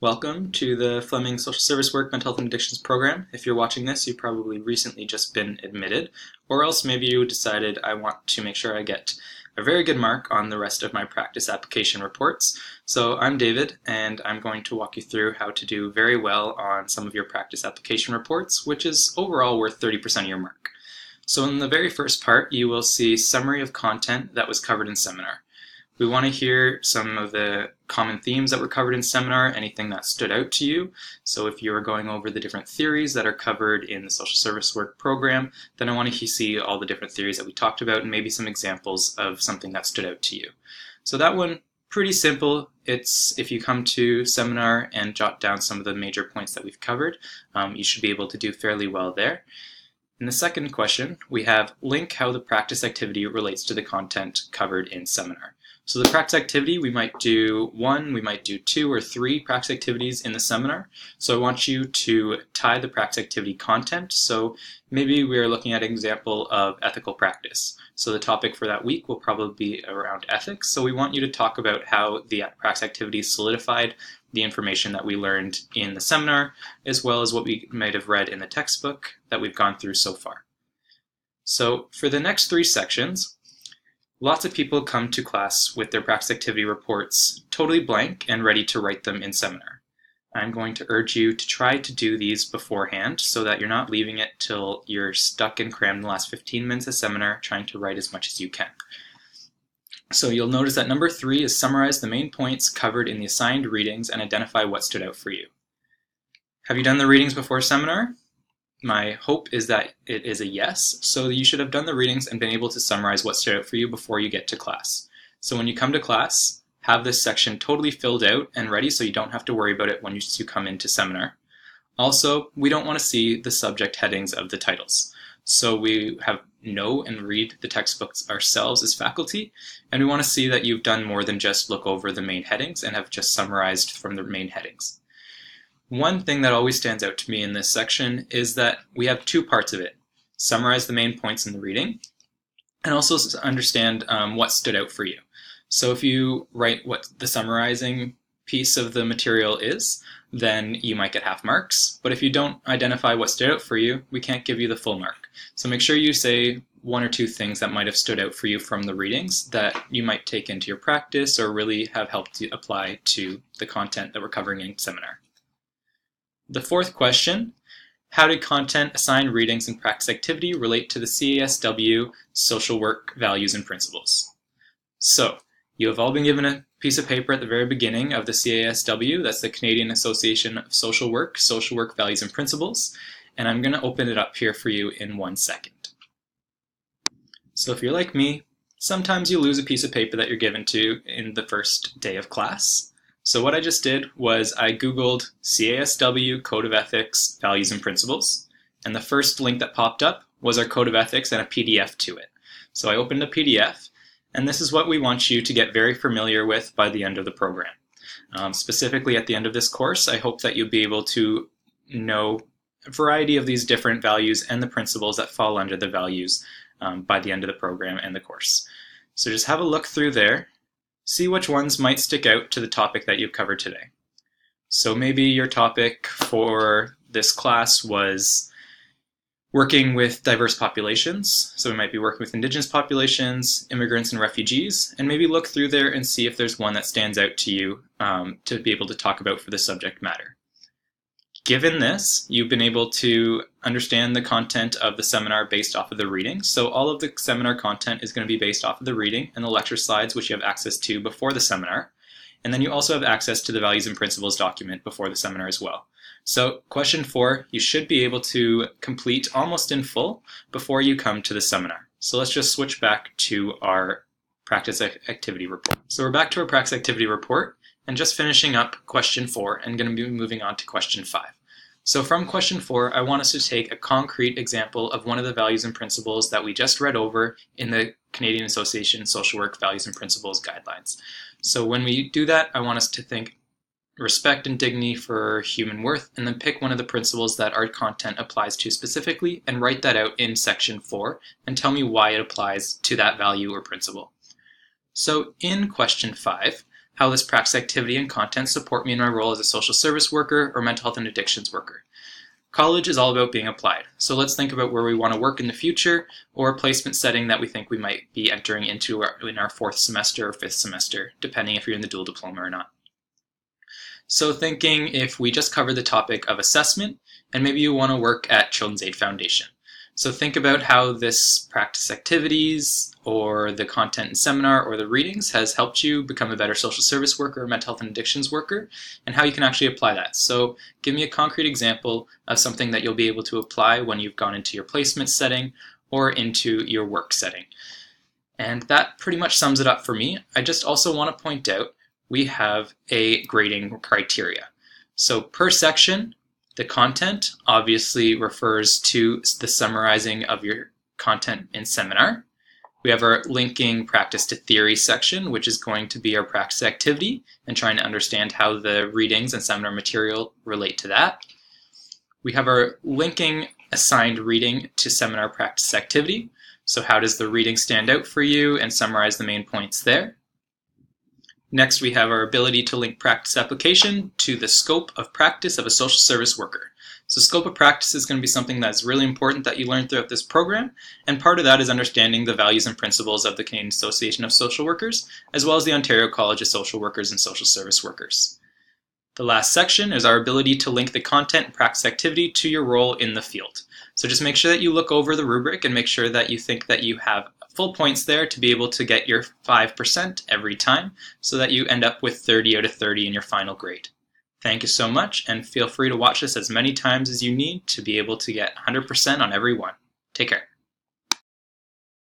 Welcome to the Fleming Social Service Work Mental Health and Addictions program. If you're watching this, you've probably recently just been admitted, or else maybe you decided I want to make sure I get a very good mark on the rest of my practice application reports. So I'm David, and I'm going to walk you through how to do very well on some of your practice application reports, which is overall worth 30% of your mark. So in the very first part, you will see summary of content that was covered in seminar. We want to hear some of the common themes that were covered in seminar, anything that stood out to you. So if you are going over the different theories that are covered in the social service work program, then I want to see all the different theories that we talked about and maybe some examples of something that stood out to you. So that one, pretty simple. It's if you come to seminar and jot down some of the major points that we've covered, you should be able to do fairly well there. In the second question, we have link how the practice activity relates to the content covered in seminar. So the practice activity, we might do one, we might do two or three practice activities in the seminar. So I want you to tie the practice activity content. So maybe we are looking at an example of ethical practice. So the topic for that week will probably be around ethics. So we want you to talk about how the practice activity solidified the information that we learned in the seminar, as well as what we might have read in the textbook that we've gone through so far. So for the next three sections, lots of people come to class with their practice activity reports totally blank and ready to write them in seminar. I'm going to urge you to try to do these beforehand so that you're not leaving it till you're stuck and crammed in the last 15 minutes of seminar trying to write as much as you can. So you'll notice that number 3 is summarize the main points covered in the assigned readings and identify what stood out for you. Have you done the readings before seminar? My hope is that it is a yes, so you should have done the readings and been able to summarize what stood out for you before you get to class. So when you come to class, have this section totally filled out and ready so you don't have to worry about it when you come into seminar. Also, we don't want to see the subject headings of the titles. So we have know and read the textbooks ourselves as faculty, and we want to see that you've done more than just look over the main headings and have just summarized from the main headings. One thing that always stands out to me in this section is that we have two parts of it. Summarize the main points in the reading, and also understand what stood out for you. So if you write what the summarizing piece of the material is, then you might get half marks. But if you don't identify what stood out for you, we can't give you the full mark. So make sure you say one or two things that might have stood out for you from the readings that you might take into your practice or really have helped you apply to the content that we're covering in seminar. The fourth question, how did content, assigned readings, and practice activity relate to the CASW social work values and principles? So, you have all been given a piece of paper at the very beginning of the CASW, that's the Canadian Association of Social Work Values and Principles, and I'm going to open it up here for you in 1 second. So if you're like me, sometimes you lose a piece of paper that you're given to in the first day of class. So what I just did was I Googled CASW Code of Ethics Values and Principles, and the first link that popped up was our Code of Ethics and a PDF to it. So I opened a PDF, and this is what we want you to get very familiar with by the end of the program. Specifically at the end of this course, I hope that you'll be able to know a variety of these different values and the principles that fall under the values by the end of the program and the course. So just have a look through there. See which ones might stick out to the topic that you've covered today. So maybe your topic for this class was working with diverse populations. So we might be working with Indigenous populations, immigrants, and refugees, and maybe look through there and see if there's one that stands out to you to be able to talk about for the subject matter. Given this, you've been able to understand the content of the seminar based off of the reading. So all of the seminar content is going to be based off of the reading and the lecture slides, which you have access to before the seminar. And then you also have access to the values and principles document before the seminar as well. So question 4, you should be able to complete almost in full before you come to the seminar. So let's just switch back to our practice activity report. So we're back to our practice activity report and just finishing up question 4 and going to be moving on to question 5. So from question 4, I want us to take a concrete example of one of the values and principles that we just read over in the Canadian Association Social Work Values and Principles Guidelines. So when we do that, I want us to think respect and dignity for human worth, and then pick one of the principles that our content applies to specifically and write that out in section 4 and tell me why it applies to that value or principle. So in question 5, how this practice activity and content support me in my role as a social service worker or mental health and addictions worker. College is all about being applied, so let's think about where we want to work in the future or a placement setting that we think we might be entering into in our 4th semester or 5th semester, depending if you're in the dual diploma or not. So thinking if we just cover the topic of assessment, and maybe you want to work at Children's Aid Foundation. So think about how this practice activities or the content in seminar or the readings has helped you become a better social service worker or mental health and addictions worker, and how you can actually apply that. So give me a concrete example of something that you'll be able to apply when you've gone into your placement setting or into your work setting. And that pretty much sums it up for me. I just also want to point out we have a grading criteria. So per section, the content obviously refers to the summarizing of your content in seminar. We have our linking practice to theory section, which is going to be our practice activity and trying to understand how the readings and seminar material relate to that. We have our linking assigned reading to seminar practice activity. So how does the reading stand out for you, and summarize the main points there. Next, we have our ability to link practice application to the scope of practice of a social service worker. So scope of practice is going to be something that's really important that you learn throughout this program, and part of that is understanding the values and principles of the Canadian Association of Social Workers, as well as the Ontario College of Social Workers and Social Service Workers. The last section is our ability to link the content and practice activity to your role in the field. So just make sure that you look over the rubric and make sure that you think that you have full points there to be able to get your 5% every time, so that you end up with 30 out of 30 in your final grade. Thank you so much, and feel free to watch this as many times as you need to be able to get 100% on every one. Take care.